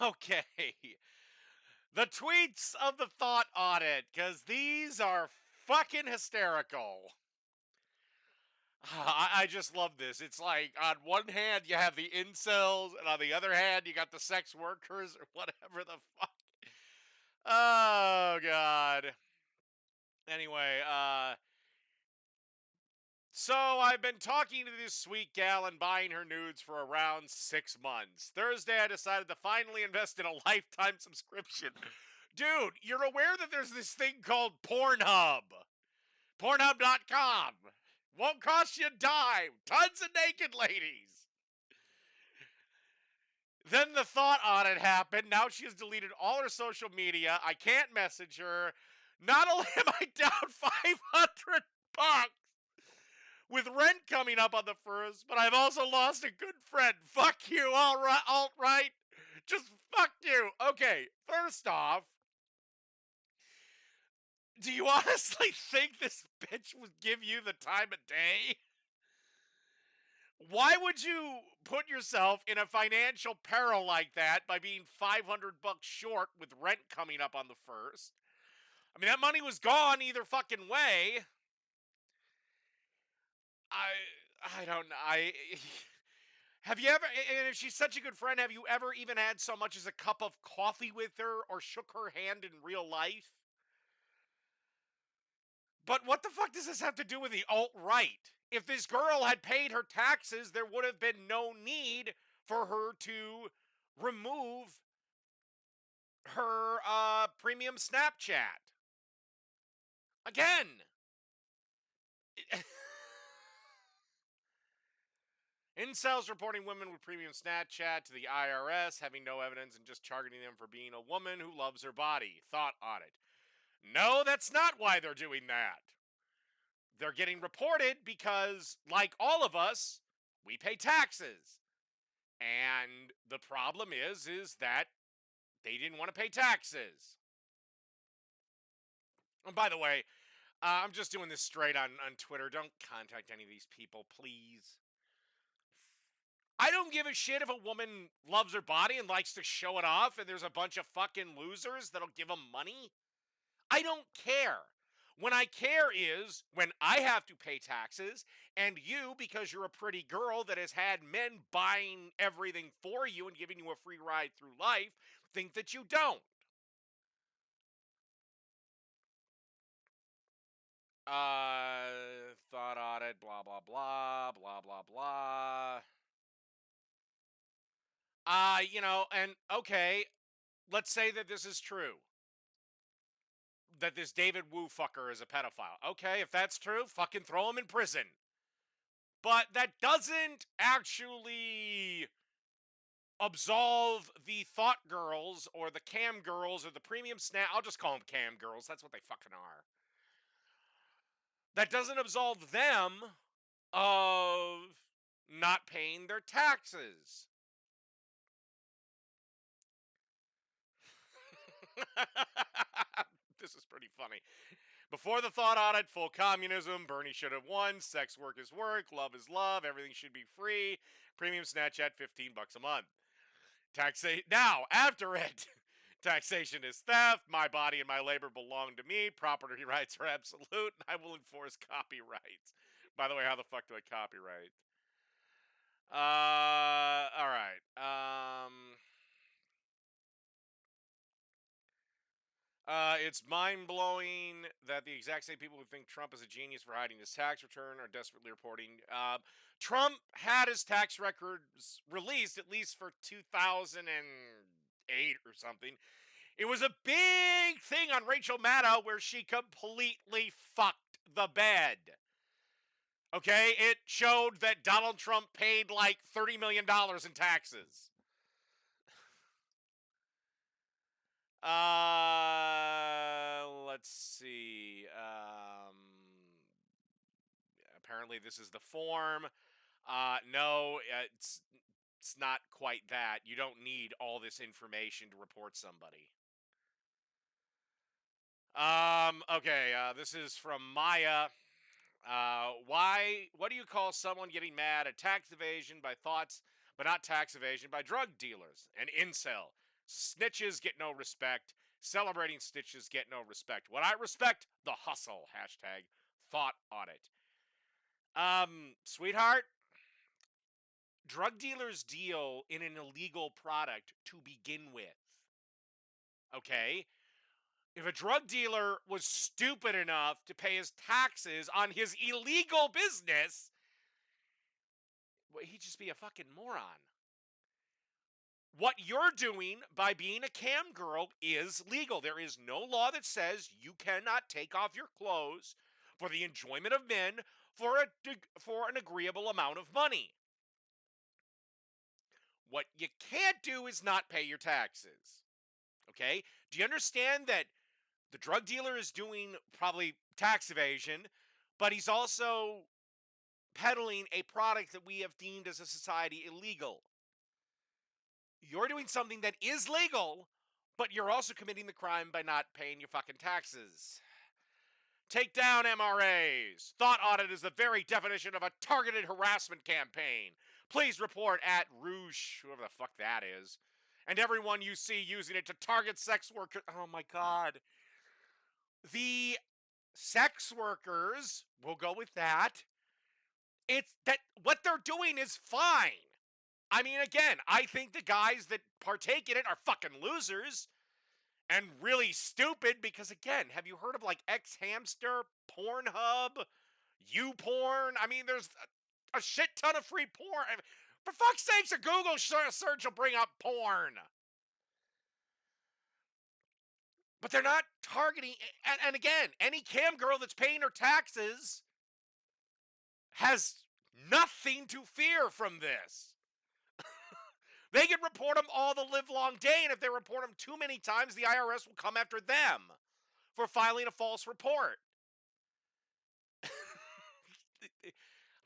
Okay. The tweets of the Thot audit, because these are fucking hysterical. I just love this. It's like on one hand you have the incels, and on the other hand you got the sex workers or whatever the fuck. Oh god. Anyway, so I've been talking to this sweet gal and buying her nudes for around 6 months. Thursday, I decided to finally invest in a lifetime subscription. Dude, you're aware that there's this thing called Pornhub. Pornhub.com. Won't cost you a dime. Tons of naked ladies. Then the Thot audit happened. Now she has deleted all her social media. I can't message her. Not only am I down $500 with rent coming up on the first, but I've also lost a good friend. Fuck you, alt-right. Just fuck you. Okay, first off, do you honestly think this bitch would give you the time of day? Why would you put yourself in a financial peril like that by being $500 short with rent coming up on the first? I mean, that money was gone either fucking way. I I don't know. Have you ever, and if she's such a good friend, have you ever even had so much as a cup of coffee with her or shook her hand in real life? But what the fuck does this have to do with the alt-right? If this girl had paid her taxes, there would have been no need for her to remove her premium Snapchat. Again. Incels reporting women with premium Snapchat to the IRS, having no evidence and just targeting them for being a woman who loves her body. Thot audit. No, that's not why they're doing that. They're getting reported because, like all of us, we pay taxes. And the problem is that they didn't want to pay taxes. And by the way, I'm just doing this straight on Twitter. Don't contact any of these people, please. I don't give a shit if a woman loves her body and likes to show it off and there's a bunch of fucking losers that'll give them money. I don't care. When I care is when I have to pay taxes and you, because you're a pretty girl that has had men buying everything for you and giving you a free ride through life, think that you don't. Thought audit, blah, blah, blah, blah, blah, blah. And okay, let's say that this is true. That this David Wu fucker is a pedophile. Okay, if that's true, fucking throw him in prison. But that doesn't actually absolve the Thought girls or the cam girls or the premium snap. I'll just call them cam girls. That's what they fucking are. That doesn't absolve them of not paying their taxes. This is pretty funny. Before the Thought audit, full communism. Bernie should have won. Sex work is work. Love is love. Everything should be free. Premium Snapchat, $15 a month. Now, after it, taxation is theft. My body and my labor belong to me. Property rights are absolute, and I will enforce copyright. By the way, how the fuck do I copyright? All right. It's mind blowing that the exact same people who think Trump is a genius for hiding his tax return are desperately reporting. Trump had his tax records released at least for 2008 or something. It was a big thing on Rachel Maddow where she completely fucked the bed. Okay, it showed that Donald Trump paid like $30 million in taxes. Let's see. Apparently this is the form. No, it's not quite that. You don't need all this information to report somebody. Okay, this is from Maya. What do you call someone getting mad at tax evasion by thoughts, but not tax evasion by drug dealers? An incel. Snitches get no respect. Celebrating snitches get no respect. What I respect, the hustle. Hashtag Thot Audit. Sweetheart, drug dealers deal in an illegal product to begin with. Okay? If a drug dealer was stupid enough to pay his taxes on his illegal business, well, he'd just be a fucking moron. What you're doing by being a cam girl is legal. There is no law that says you cannot take off your clothes for the enjoyment of men for an agreeable amount of money. What you can't do is not pay your taxes. Okay? Do you understand that the drug dealer is doing probably tax evasion, but he's also peddling a product that we have deemed as a society illegal? You're doing something that is legal, but you're also committing the crime by not paying your fucking taxes. Take down MRAs. Thot Audit is the very definition of a targeted harassment campaign. Please report at Rouge, whoever the fuck that is, and everyone you see using it to target sex workers. Oh my god. The sex workers, we'll go with that. It's that what they're doing is fine. I mean, again, I think the guys that partake in it are fucking losers and really stupid because, again, have you heard of like X Hamster, Pornhub, YouPorn? I mean, there's a shit ton of free porn. For fuck's sakes, a Google search will bring up porn. But they're not targeting. And again, any cam girl that's paying her taxes has nothing to fear from this. They can report them all the live long day, and if they report them too many times, the IRS will come after them for filing a false report.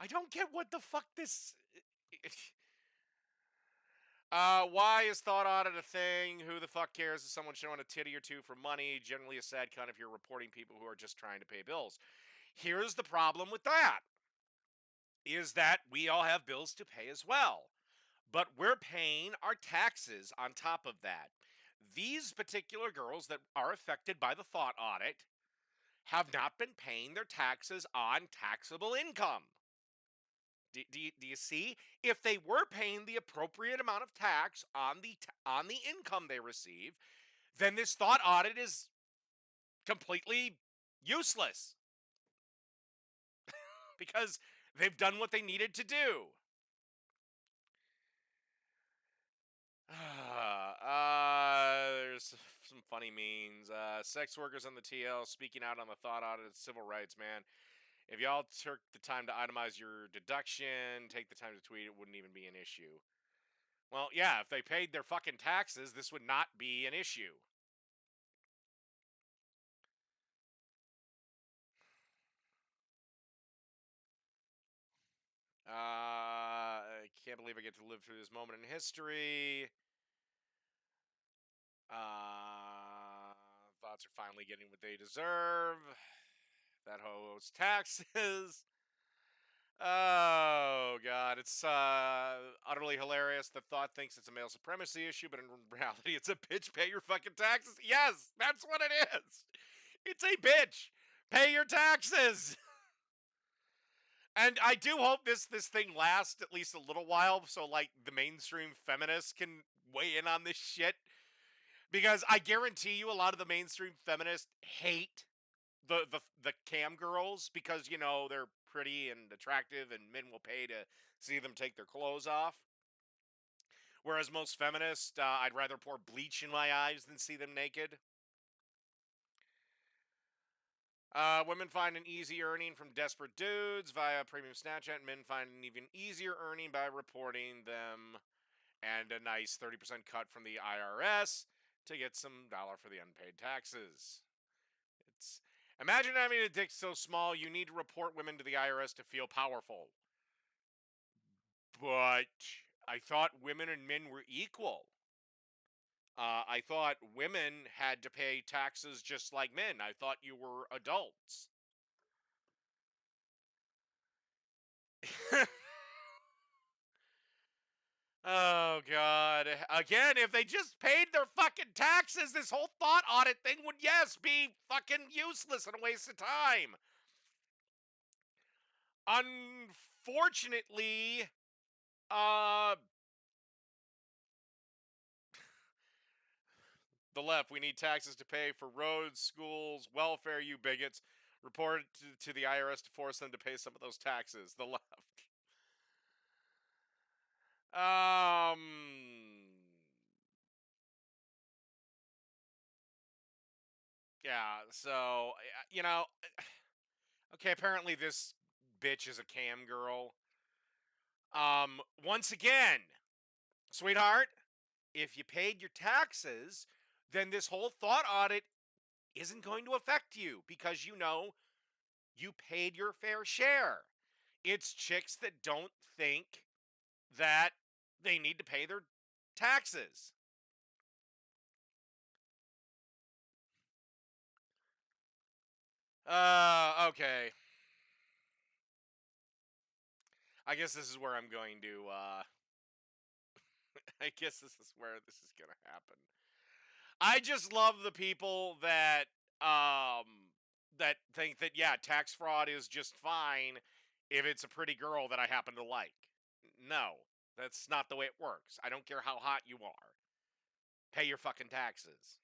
I don't get what the fuck this. Why is Thot Audit a thing? Who the fuck cares if someone's showing a titty or two for money? Generally a sad cunt if you're reporting people who are just trying to pay bills. Here's the problem with that. Is that we all have bills to pay as well. But we're paying our taxes on top of that. These particular girls that are affected by the Thot Audit have not been paying their taxes on taxable income. Do you see? If they were paying the appropriate amount of tax on the income they receive, then this Thot Audit is completely useless because they've done what they needed to do. There's some funny memes. Sex workers on the TL speaking out on the Thot Audit of civil rights, man. If y'all took the time to itemize your deduction, take the time to tweet, it wouldn't even be an issue. Well, yeah, if they paid their fucking taxes, this would not be an issue. I can't believe I get to live through this moment in history. Thoughts are finally getting what they deserve. That hoes taxes. Oh god, it's utterly hilarious. The Thot thinks it's a male supremacy issue, but in reality, it's a bitch. Pay your fucking taxes. Yes, that's what it is. It's a bitch. Pay your taxes. And I do hope this thing lasts at least a little while, so like the mainstream feminists can weigh in on this shit. Because I guarantee you, a lot of the mainstream feminists hate the cam girls because they're pretty and attractive, and men will pay to see them take their clothes off. Whereas most feminists, I'd rather pour bleach in my eyes than see them naked. Women find an easy earning from desperate dudes via premium Snapchat. Men find an even easier earning by reporting them, and a nice 30% cut from the IRS to get some dollar for the unpaid taxes. It's imagine having a dick so small you need to report women to the IRS to feel powerful. But I thought women and men were equal. I thought women had to pay taxes just like men. I thought you were adults. Oh god. Again, if they just paid their fucking taxes, this whole thought audit thing would, yes, be fucking useless and a waste of time. Unfortunately, uh the left, we need taxes to pay for roads, schools, welfare, you bigots. Report it to the IRS to force them to pay some of those taxes. The left. Um yeah, so okay, apparently this bitch is a cam girl. Once again, sweetheart, if you paid your taxes, then this whole thought audit isn't going to affect you because you paid your fair share. It's chicks that don't think that they need to pay their taxes. Okay. I guess this is where I'm going to I guess this is where this is going to happen. I just love the people that think that, yeah, tax fraud is just fine if it's a pretty girl that I happen to like. No, that's not the way it works. I don't care how hot you are. Pay your fucking taxes.